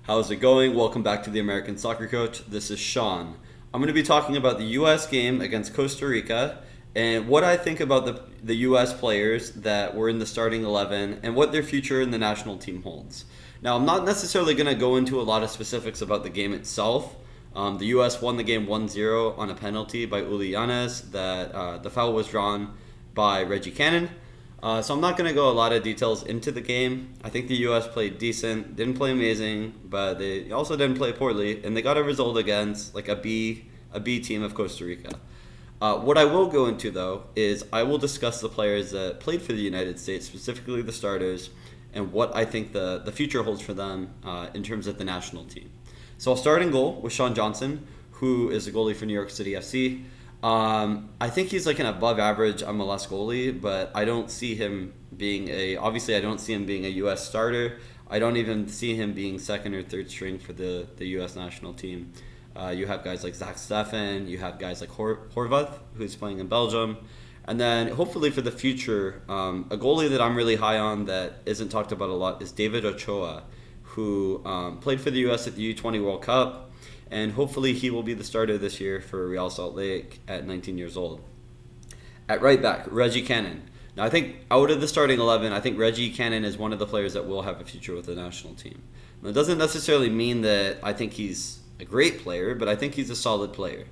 How's it going? Welcome back to the American Soccer Coach. This is Sean. I'm going to be talking about the U.S. game against Costa Rica and what I think about the U.S. players that were in the starting 11 and what their future in the national team holds. Now, I'm not necessarily going to go into a lot of specifics about the game itself. The U.S. won the game 1-0 on a penalty by Uli Yanes that the foul was drawn by Reggie Cannon. So I'm not going to go a lot of details into the game. I think the U.S. played decent, didn't play amazing, but they also didn't play poorly, and they got a result against like a B team of Costa Rica. What I will go into though is I will discuss the players that played for the United States, specifically the starters, and what I think the future holds for them in terms of the national team. So I'll start in goal with Sean Johnson, who is a goalie for New York City FC. I think he's like an above average MLS goalie, but I don't see him being I don't see him being a U.S. starter. I don't even see him being second or third string for the U.S. national team. You have guys like Zach Steffen, you have guys like Horvath, who's playing in Belgium. And then hopefully for the future, a goalie that I'm really high on that isn't talked about a lot is David Ochoa, who played for the U.S. at the U20 World Cup. And hopefully he will be the starter this year for Real Salt Lake at 19 years old. At right back, Reggie Cannon. Now I think out of the starting 11, I think Reggie Cannon is one of the players that will have a future with the national team. Now, it doesn't necessarily mean that I think he's a great player, but I think he's a solid player.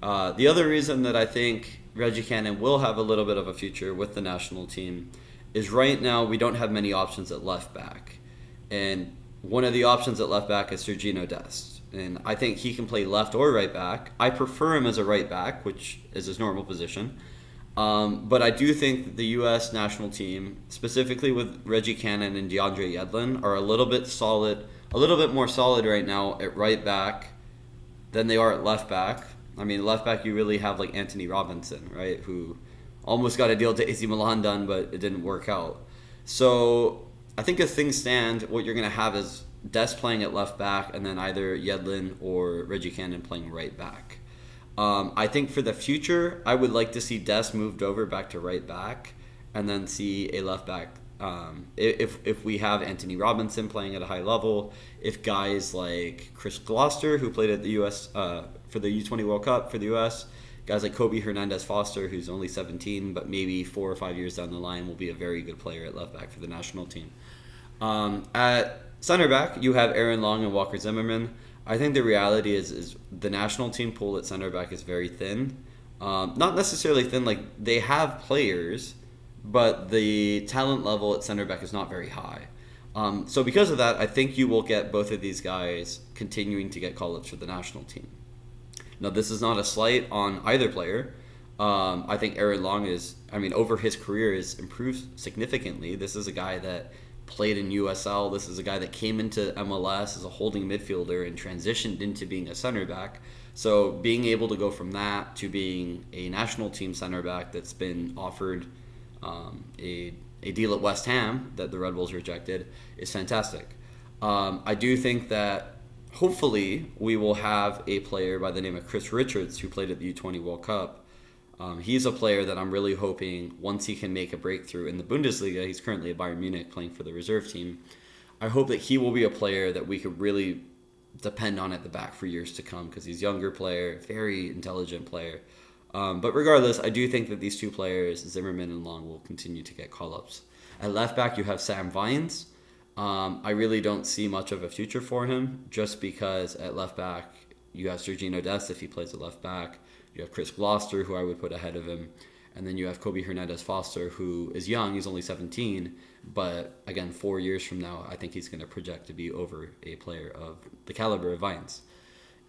The other reason that I think Reggie Cannon will have a little bit of a future with the national team is right now we don't have many options at left back. And one of the options at left back is Sergino Dest. And I think he can play left or right back. I prefer him as a right back, which is his normal position. But I do think that the U.S. national team, specifically with Reggie Cannon and DeAndre Yedlin, are a little bit more solid right now at right back than they are at left back. I mean, left back you really have like Anthony Robinson, right, who almost got a deal to AC Milan done, but it didn't work out. So I think as things stand, what you're going to have is Dest playing at left back, and then either Yedlin or Reggie Cannon playing right back. I think for the future, I would like to see Dest moved over back to right back, and then see a left back. If we have Anthony Robinson playing at a high level, if guys like Chris Gloucester, who played at the U.S. For the U20 World Cup for the U.S., guys like Kobe Hernandez-Foster, who's only 17, but maybe 4 or 5 years down the line will be a very good player at left back for the national team. At center back, you have Aaron Long and Walker Zimmerman. I think the reality is the national team pool at center back is very thin. Not necessarily thin, like they have players, but the talent level at center back is not very high. So because of that, I think you will get both of these guys continuing to get call-ups for the national team. Now, this is not a slight on either player. I think Aaron Long over his career has improved significantly. This is a guy that played in USL. This is a guy that came into MLS as a holding midfielder and transitioned into being a center back. So being able to go from that to being a national team center back that's been offered a deal at West Ham that the Red Bulls rejected is fantastic. I do think that hopefully we will have a player by the name of Chris Richards who played at the U20 World Cup. He's a player that I'm really hoping once he can make a breakthrough in the Bundesliga. He's currently at Bayern Munich playing for the reserve team. I hope that he will be a player that we could really depend on at the back for years to come because he's a younger player, very intelligent player. But regardless, I do think that these two players, Zimmerman and Long, will continue to get call-ups. At left back, you have Sam Vines. I really don't see much of a future for him just because at left back, you have Sergino Dest if he plays at left back. You have Chris Gloucester, who I would put ahead of him. And then you have Kobe Hernandez-Foster, who is young. He's only 17. But again, 4 years from now, I think he's going to project to be over a player of the caliber of Vines.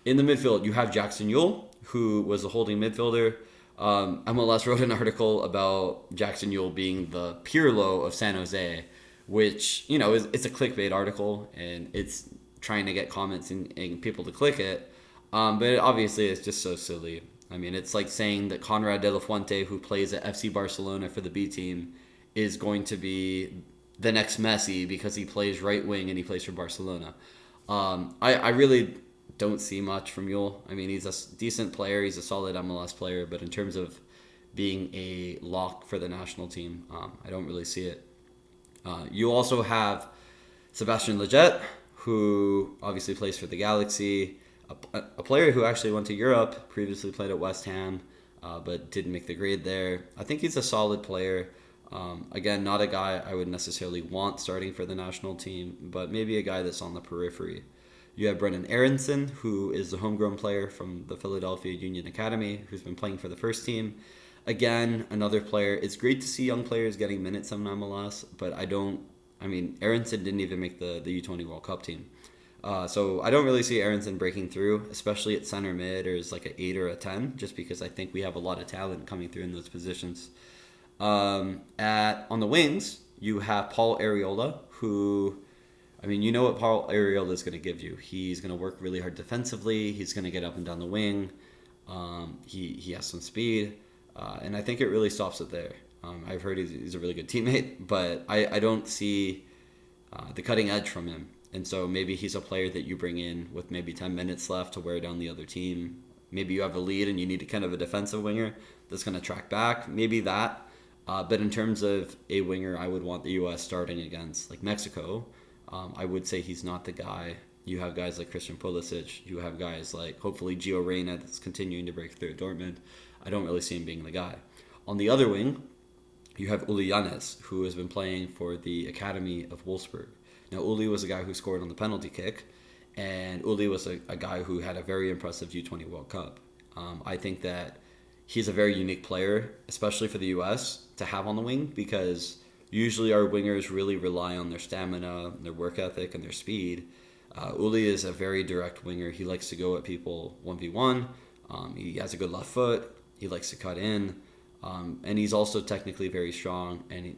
In the midfield, you have Jackson Yueill, who was a holding midfielder. MLS wrote an article about Jackson Yueill being the Pirlo of San Jose, which, it's a clickbait article, and it's trying to get comments and people to click it. But obviously, it's just so silly. I mean, it's like saying that Conrad de la Fuente, who plays at FC Barcelona for the B team, is going to be the next Messi because he plays right wing and he plays for Barcelona. I really don't see much from Yueill. I mean, he's a decent player. He's a solid MLS player. But in terms of being a lock for the national team, I don't really see it. You also have Sebastian Lletget, who obviously plays for the Galaxy, a player who actually went to Europe, previously played at West Ham, but didn't make the grade there. I think he's a solid player. Again, not a guy I would necessarily want starting for the national team, but maybe a guy that's on the periphery. You have Brendan Aronson, who is the homegrown player from the Philadelphia Union Academy, who's been playing for the first team. Again, another player. It's great to see young players getting minutes in MLS, but Aronson didn't even make the U20 World Cup team. So I don't really see Aronson breaking through, especially at center mid or as like an 8 or a 10, just because I think we have a lot of talent coming through in those positions. On the wings, you have Paul Arriola, who, you know what Paul Arriola is going to give you. He's going to work really hard defensively. He's going to get up and down the wing. He has some speed, and I think it really stops it there. I've heard he's a really good teammate, but I don't see the cutting edge from him. And so maybe he's a player that you bring in with maybe 10 minutes left to wear down the other team. Maybe you have a lead and you need kind of a defensive winger that's going to track back. Maybe that. But in terms of a winger I would want the U.S. starting against, like Mexico, I would say he's not the guy. You have guys like Christian Pulisic. You have guys like, hopefully, Gio Reyna that's continuing to break through at Dortmund. I don't really see him being the guy. On the other wing, you have Uli Yanes, who has been playing for the Academy of Wolfsburg. Now, Uli was a guy who scored on the penalty kick, and Uli was a guy who had a very impressive U20 World Cup. I think that he's a very unique player, especially for the U.S., to have on the wing, because usually our wingers really rely on their stamina, their work ethic, and their speed. Uli is a very direct winger. He likes to go at people 1v1. He has a good left foot. He likes to cut in. And he's also technically very strong. And,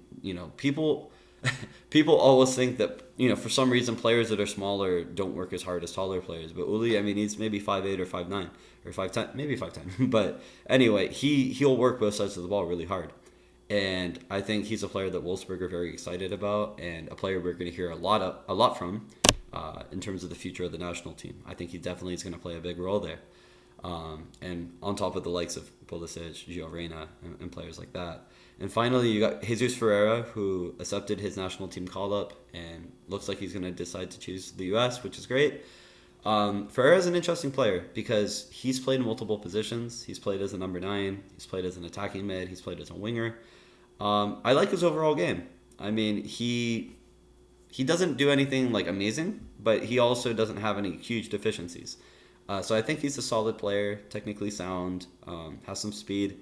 people always think that, for some reason, players that are smaller don't work as hard as taller players. But Uli, he's maybe 5'8" or 5'9", or 5'10", maybe 5'10". But anyway, he'll work both sides of the ball really hard. And I think he's a player that Wolfsburg are very excited about, and a player we're going to hear a lot from in terms of the future of the national team. I think he definitely is going to play a big role there. And on top of the likes of Pulisic, Gio Reyna, and players like that. And finally, you got Jesus Ferreira, who accepted his national team call-up and looks like he's going to decide to choose the U.S., which is great. Ferreira is an interesting player because he's played in multiple positions. He's played as a number 9. He's played as an attacking mid. He's played as a winger. I like his overall game. He doesn't do anything like amazing, but he also doesn't have any huge deficiencies. So I think he's a solid player, technically sound, has some speed.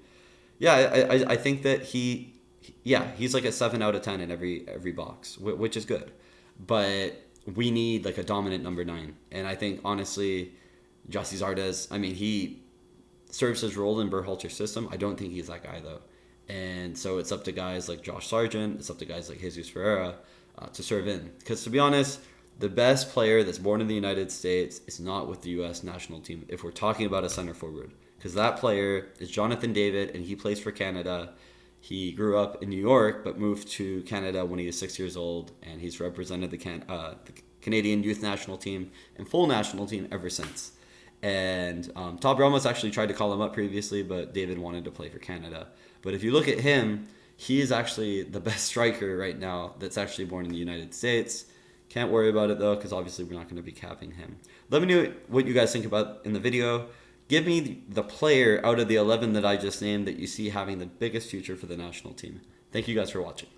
Yeah, I think that he's like a 7 out of 10 in every box, which is good. But we need like a dominant number 9. And I think, honestly, Jossie Zardes, he serves his role in Berhalter's system. I don't think he's that guy, though. And so it's up to guys like Josh Sargent, it's up to guys like Jesus Ferreira to serve in. Because to be honest, the best player that's born in the United States is not with the U.S. national team if we're talking about a center forward. Because that player is Jonathan David, and he plays for Canada. He grew up in New York, but moved to Canada when he was 6 years old, and he's represented the Canadian youth national team and full national team ever since. And Todd Ramos actually tried to call him up previously, but David wanted to play for Canada. But if you look at him, he is actually the best striker right now that's actually born in the United States. Can't worry about it, though, because obviously we're not going to be capping him. Let me know what you guys think about in the video. Give me the player out of the 11 that I just named that you see having the biggest future for the national team. Thank you guys for watching.